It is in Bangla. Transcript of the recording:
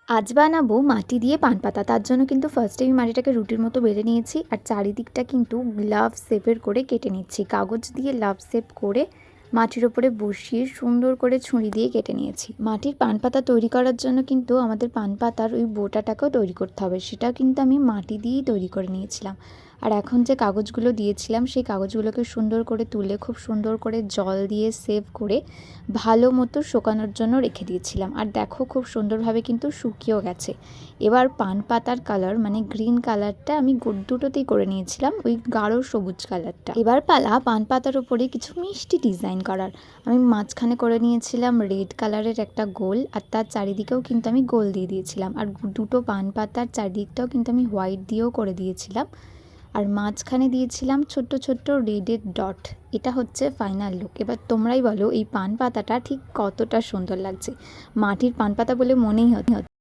আজ বানাবো মাটি দিয়ে পান পাতা। তার জন্য কিন্তু ফার্স্টে আমি মাটিটাকে রুটির মতো বেলে নিয়েছি আর চারিদিকটা কিন্তু লাভ শেপের করে কেটে নিচ্ছি। কাগজ দিয়ে লাভ শেপ করে মাটির ওপরে বসিয়ে সুন্দর করে ছুরি দিয়ে কেটে নিয়েছি। মাটির পান পাতা তৈরি করার জন্য কিন্তু আমাদের পান পাতার ওই বোটাটাকেও তৈরি করতে হবে, সেটাও কিন্তু আমি মাটি দিয়েই তৈরি করে নিয়েছিলাম। আর এখন যে কাগজগুলো দিয়েছিলাম সেই কাগজগুলোকে সুন্দর করে তুলে খুব সুন্দর করে জল দিয়ে সেভ করে ভালো মতো শুকানোর জন্য রেখে দিয়েছিলাম। আর দেখো খুব সুন্দরভাবে কিন্তু শুকিয়েও গেছে। এবার পান পাতার কালার মানে গ্রিন কালারটা আমি দুটোতেই করে নিয়েছিলাম, ওই গাঢ় সবুজ কালারটা। এবার পালা পান পাতার উপরে কিছু মিষ্টি ডিজাইন করার। আমি মাঝখানে করে নিয়েছিলাম রেড কালারের একটা গোল, আর তার চারিদিকেও কিন্তু আমি গোল দিয়ে দিয়েছিলাম। আর দুটো পান পাতার চারিদিকটাও কিন্তু আমি হোয়াইট দিয়েও করে দিয়েছিলাম। আর মাঝখানে দিয়েছিলাম ছোট্ট ছোট্ট রেডের ডট। এটা হচ্ছে ফাইনাল লুক। এবার তোমরাই বলো এই পান পাতাটা ঠিক কতটা সুন্দর লাগছে। মাটির পান পাতা বলে মনেই হচ্ছে